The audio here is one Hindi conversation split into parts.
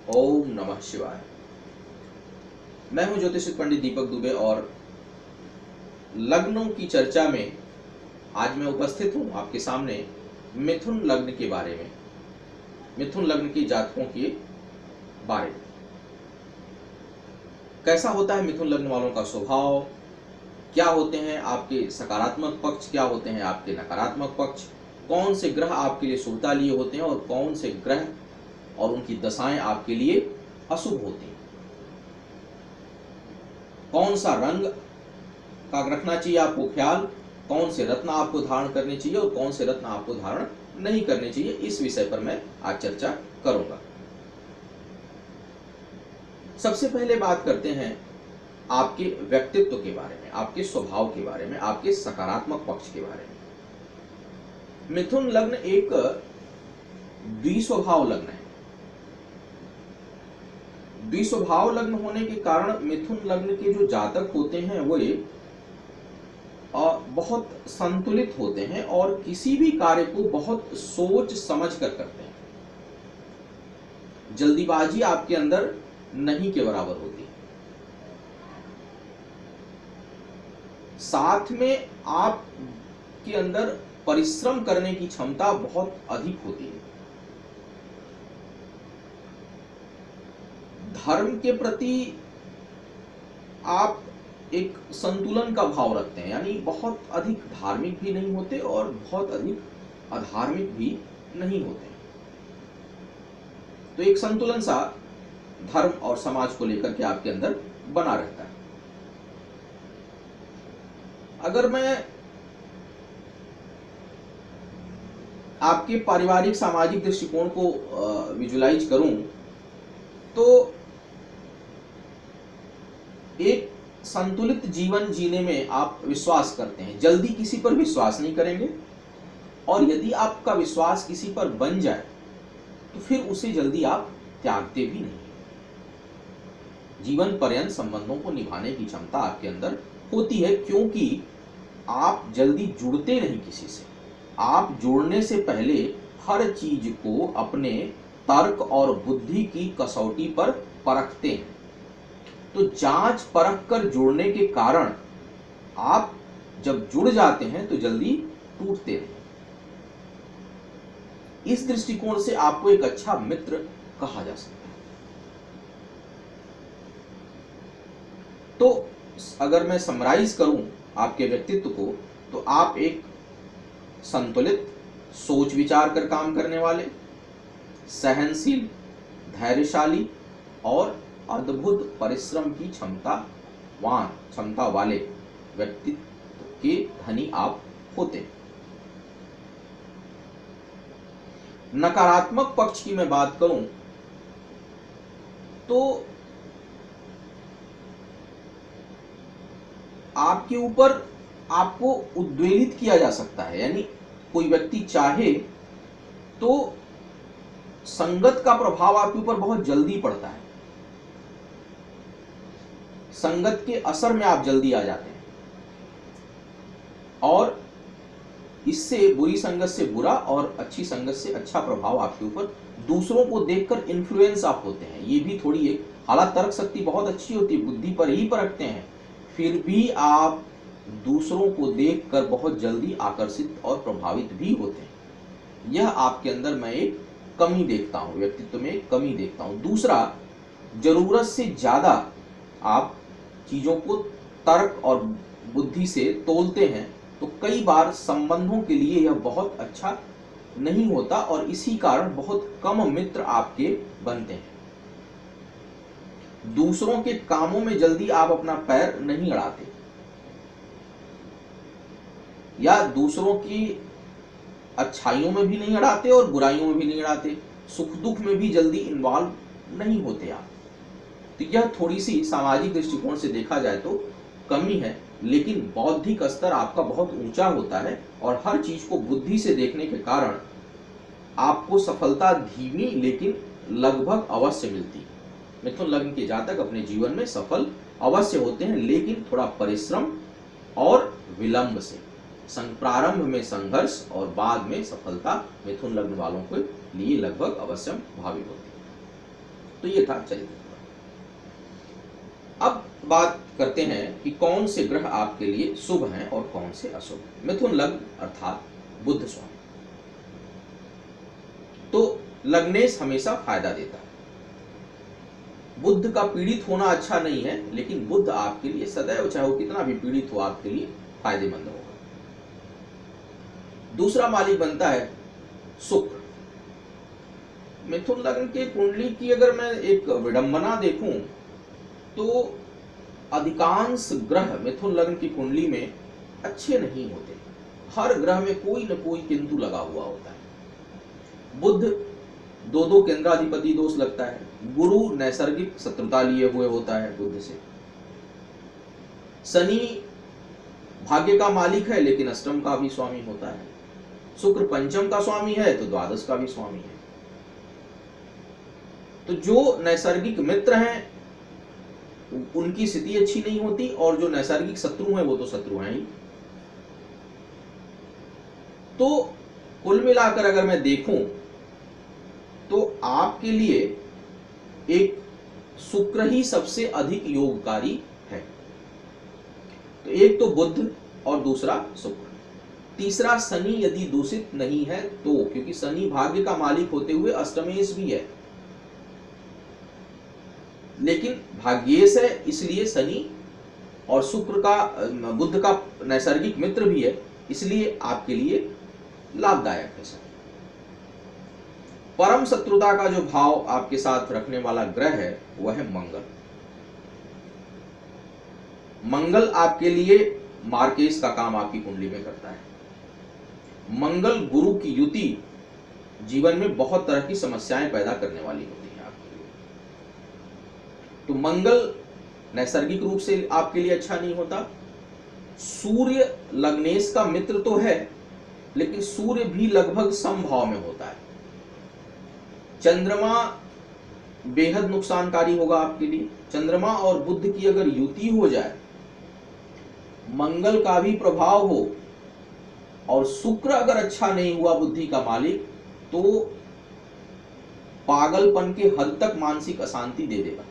ओम नमः शिवाय। मैं हूं ज्योतिष पंडित दीपक दुबे और लग्नों की चर्चा में आज मैं उपस्थित हूं आपके सामने मिथुन लग्न के बारे में, मिथुन लग्न के जातकों के बारे में। कैसा होता है मिथुन लग्न वालों का स्वभाव, क्या होते हैं आपके सकारात्मक पक्ष, क्या होते हैं आपके नकारात्मक पक्ष, कौन से ग्रह आपके लिए शुभता लिए होते हैं और कौन से ग्रह और उनकी दशाएं आपके लिए अशुभ होती हैं, कौन सा रंग का रखना चाहिए आपको ख्याल, कौन से रत्न आपको धारण करने चाहिए और कौन से रत्न आपको धारण नहीं करने चाहिए, इस विषय पर मैं आज चर्चा करूंगा। सबसे पहले बात करते हैं आपके व्यक्तित्व के बारे में, आपके स्वभाव के बारे में, आपके सकारात्मक पक्ष के बारे में। मिथुन लग्न एक द्विस्वभाव लग्न है। द्विस्वभाव लग्न होने के कारण मिथुन लग्न के जो जातक होते हैं वे बहुत संतुलित होते हैं और किसी भी कार्य को बहुत सोच समझ कर करते हैं। जल्दीबाजी आपके अंदर नहीं के बराबर होती है। साथ में आपके अंदर परिश्रम करने की क्षमता बहुत अधिक होती है। धर्म के प्रति आप एक संतुलन का भाव रखते हैं, यानी बहुत अधिक धार्मिक भी नहीं होते और बहुत अधिक अधार्मिक भी नहीं होते। तो एक संतुलन सा धर्म और समाज को लेकर के आपके अंदर बना रहता है। अगर मैं आपके पारिवारिक सामाजिक दृष्टिकोण को विजुलाइज करूं तो एक संतुलित जीवन जीने में आप विश्वास करते हैं, जल्दी किसी पर विश्वास नहीं करेंगे और यदि आपका विश्वास किसी पर बन जाए तो फिर उसे जल्दी आप त्यागते भी नहीं। जीवन पर्यंत संबंधों को निभाने की क्षमता आपके अंदर होती है, क्योंकि आप जल्दी जुड़ते नहीं किसी से। आप जुड़ने से पहले हर चीज को अपने तर्क और बुद्धि की कसौटी पर परखते हैं। तो जांच परख कर जुड़ने के कारण आप जब जुड़ जाते हैं तो जल्दी टूटते नहीं। इस दृष्टिकोण से आपको एक अच्छा मित्र कहा जा सकता है। तो अगर मैं समराइज करूं आपके व्यक्तित्व को, तो आप एक संतुलित, सोच विचार कर काम करने वाले, सहनशील, धैर्यशाली और अद्भुत परिश्रम की क्षमता वाले व्यक्तित्व के धनी आप होते हैं। नकारात्मक पक्ष की मैं बात करूं तो आपके ऊपर आपको उद्वेलित किया जा सकता है, यानी कोई व्यक्ति चाहे तो संगत का प्रभाव आपके ऊपर बहुत जल्दी पड़ता है। संगत के असर में आप जल्दी आ जाते हैं और इससे बुरी संगत से बुरा और अच्छी संगत से अच्छा प्रभाव आपके ऊपर, दूसरों को देखकर इन्फ्लुएंस आप होते हैं। ये भी थोड़ी एक हालात, तर्क शक्ति बहुत अच्छी होती है, बुद्धि पर ही परखते हैं, फिर भी आप दूसरों को देखकर बहुत जल्दी आकर्षित और प्रभावित भी होते हैं। यह आपके अंदर मैं एक कमी देखता हूं, व्यक्तित्व में एक कमी देखता हूं। दूसरा, जरूरत से ज्यादा आप चीजों को तर्क और बुद्धि से तोलते हैं, तो कई बार संबंधों के लिए यह बहुत अच्छा नहीं होता और इसी कारण बहुत कम मित्र आपके बनते हैं। दूसरों के कामों में जल्दी आप अपना पैर नहीं अड़ाते या दूसरों की अच्छाइयों में भी नहीं अड़ाते और बुराइयों में भी नहीं अड़ाते, सुख दुख में भी जल्दी इन्वॉल्व नहीं होते आप। तो यह थोड़ी सी सामाजिक दृष्टिकोण से देखा जाए तो कमी है, लेकिन बौद्धिक स्तर आपका बहुत ऊंचा होता है और हर चीज को बुद्धि से देखने के कारण आपको सफलता धीमी लेकिन लगभग अवश्य मिलती है। मिथुन लग्न के जातक अपने जीवन में सफल अवश्य होते हैं, लेकिन थोड़ा परिश्रम और विलंब से। प्रारंभ में संघर्ष और बाद में सफलता मिथुन लग्न वालों के लिए लगभग अवश्य भावी होती है। तो ये था चरित्र। अब बात करते हैं कि कौन से ग्रह आपके लिए शुभ हैं और कौन से अशुभ। मिथुन लग्न अर्थात बुध स्वामी, तो लग्नेश हमेशा फायदा देता है। बुध का पीड़ित होना अच्छा नहीं है, लेकिन बुध आपके लिए सदैव, चाहे वो कितना भी पीड़ित हो, आपके लिए फायदेमंद होगा। दूसरा मालिक बनता है शुक्र। मिथुन लग्न के कुंडली की अगर मैं एक विडंबना देखूं तो अधिकांश ग्रह मिथुन लग्न की कुंडली में अच्छे नहीं होते। हर ग्रह में कोई न कोई किंतु लगा हुआ होता है। बुध दो केंद्राधिपति दोष लगता है। गुरु नैसर्गिक शत्रुता लिए हुए होता है बुध से। शनि भाग्य का मालिक है, लेकिन अष्टम का भी स्वामी होता है। शुक्र पंचम का स्वामी है तो द्वादश का भी स्वामी है। तो जो नैसर्गिक मित्र हैं उनकी स्थिति अच्छी नहीं होती, और जो नैसर्गिक शत्रु हैं वो तो शत्रु हैं ही। तो कुल मिलाकर अगर मैं देखूं तो आपके लिए एक शुक्र ही सबसे अधिक योगकारी है। तो एक तो बुध और दूसरा शुक्र। तीसरा शनि यदि दूषित नहीं है तो, क्योंकि शनि भाग्य का मालिक होते हुए अष्टमेश भी है, लेकिन भाग्येश है, इसलिए शनि और शुक्र का, बुध का नैसर्गिक मित्र भी है, इसलिए आपके लिए लाभदायक है। परम शत्रुता का जो भाव आपके साथ रखने वाला ग्रह है वह है मंगल। मंगल आपके लिए मार्केश का काम आपकी कुंडली में करता है। मंगल गुरु की युति जीवन में बहुत तरह की समस्याएं पैदा करने वाली होती है आपके लिए। तो मंगल नैसर्गिक रूप से आपके लिए अच्छा नहीं होता। सूर्य लग्नेश का मित्र तो है, लेकिन सूर्य भी लगभग समभाव में होता है। चंद्रमा बेहद नुकसानकारी होगा आपके लिए। चंद्रमा और बुध की अगर युति हो जाए, मंगल का भी प्रभाव हो, और शुक्र अगर अच्छा नहीं हुआ बुद्धि का मालिक, तो पागलपन के हद तक मानसिक अशांति दे देगा।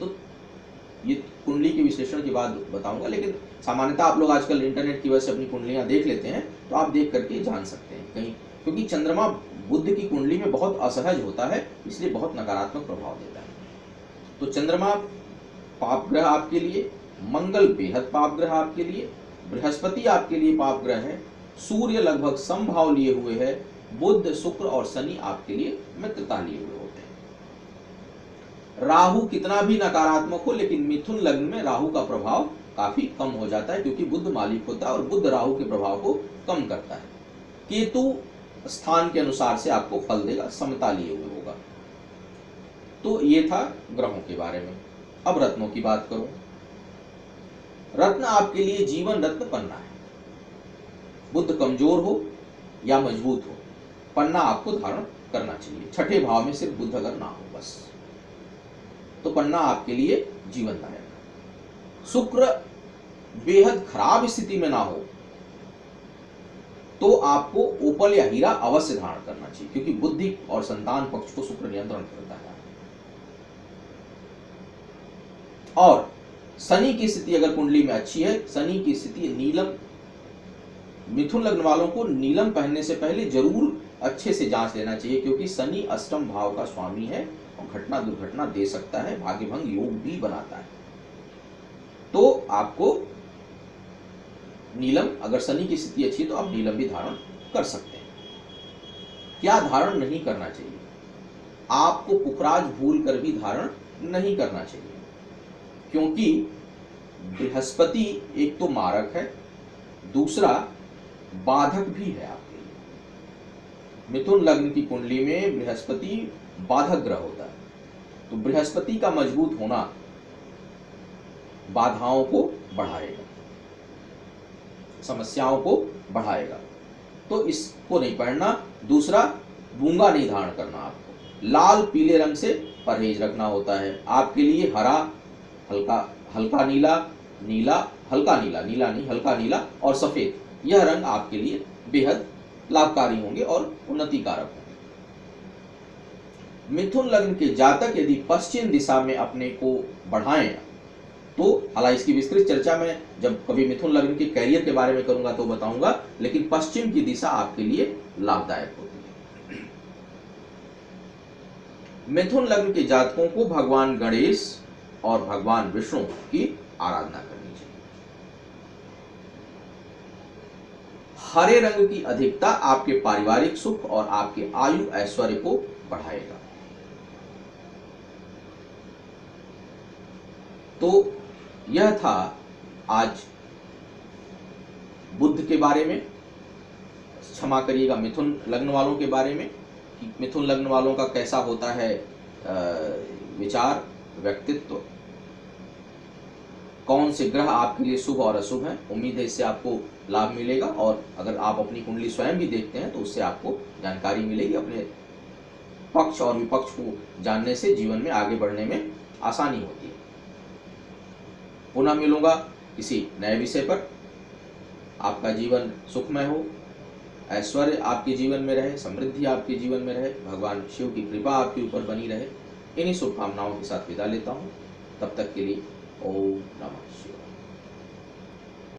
तो ये कुंडली के विश्लेषण के बाद बताऊंगा, लेकिन सामान्यतः आप लोग आजकल इंटरनेट की वजह से अपनी कुंडलियां देख लेते हैं, तो आप देख करके जान सकते हैं कहीं, क्योंकि चंद्रमा बुध की कुंडली में बहुत असहज होता है, इसलिए बहुत नकारात्मक प्रभाव देता है। तो चंद्रमा पाप ग्रह आपके लिए, मंगल बेहद पाप ग्रह आपके लिए, बृहस्पति आपके लिए पाप ग्रह है, सूर्य लगभग समभाव लिए हुए है, बुध शुक्र और शनि आपके लिए मित्रता लिए हुए होते हैं। राहु कितना भी नकारात्मक हो, लेकिन मिथुन लग्न में राहु का प्रभाव काफी कम हो जाता है, क्योंकि बुध मालिक होता है और बुध राहु के प्रभाव को कम करता है। केतु स्थान के अनुसार से आपको फल देगा, समता लिए हुए होगा। तो ये था ग्रहों के बारे में। अब रत्नों की बात करूं। रत्न आपके लिए जीवन रत्न पन्ना है। बुध कमजोर हो या मजबूत हो, पन्ना आपको धारण करना चाहिए। छठे भाव में सिर्फ बुध अगर ना हो बस, तो पन्ना आपके लिए जीवनदायक है। शुक्र बेहद खराब स्थिति में ना हो तो आपको ओपल या हीरा अवश्य धारण करना चाहिए, क्योंकि बुद्धि और संतान पक्ष को शुक्र नियंत्रण करता है। और शनि की स्थिति अगर कुंडली में अच्छी है, शनि की स्थिति नीलम, मिथुन लग्न वालों को नीलम पहनने से पहले जरूर अच्छे से जांच लेना चाहिए, क्योंकि शनि अष्टम भाव का स्वामी है और घटना दुर्घटना दे सकता है, भाग्यभंग योग भी बनाता है। तो आपको नीलम, अगर शनि की स्थिति अच्छी है तो आप नीलम भी धारण कर सकते हैं। क्या धारण नहीं करना चाहिए? आपको पुखराज भूल कर भी धारण नहीं करना चाहिए, क्योंकि बृहस्पति एक तो मारक है, दूसरा बाधक भी है आपके लिए। मिथुन लग्न की कुंडली में बृहस्पति बाधक ग्रह होता है, तो बृहस्पति का मजबूत होना बाधाओं को बढ़ाएगा, समस्याओं को बढ़ाएगा। तो इसको नहीं पढ़ना। दूसरा, मूंगा नहीं धारण करना आपको। लाल पीले रंग से परहेज रखना होता है। आपके लिए हरा, हल्का नीला, नीला हल्का नीला, नीला नहीं हल्का नीला, और सफेद, यह रंग आपके लिए बेहद लाभकारी होंगे और उन्नति कारक होंगे। मिथुन लग्न के जातक यदि पश्चिम दिशा में अपने को बढ़ाएं, तो हालांकि इसकी विस्तृत चर्चा मैं जब कभी मिथुन लग्न के कैरियर के बारे में करूंगा तो बताऊंगा, लेकिन पश्चिम की दिशा आपके लिए लाभदायक होती है। मिथुन लग्न के जातकों को भगवान गणेश और भगवान विष्णु की आराधना करनी चाहिए। हरे रंग की अधिकता आपके पारिवारिक सुख और आपके आयु ऐश्वर्य को बढ़ाएगा। तो यह था आज बुध के बारे में, क्षमा करिएगा मिथुन लग्न वालों के बारे में, कि मिथुन लग्न वालों का कैसा होता है विचार, व्यक्तित्व, कौन से ग्रह आपके लिए शुभ और अशुभ हैं। उम्मीद है इससे आपको लाभ मिलेगा, और अगर आप अपनी कुंडली स्वयं भी देखते हैं तो उससे आपको जानकारी मिलेगी। अपने पक्ष और विपक्ष को जानने से जीवन में आगे बढ़ने में आसानी होती है। पुनः मिलूंगा किसी नए विषय पर। आपका जीवन सुखमय हो, ऐश्वर्य आपके जीवन में रहे, समृद्धि आपके जीवन में रहे, भगवान शिव की कृपा आपके ऊपर बनी रहे। इन्हीं शुभकामनाओं के साथ विदा लेता हूँ। तब तक के लिए ओम नमः शिवाय।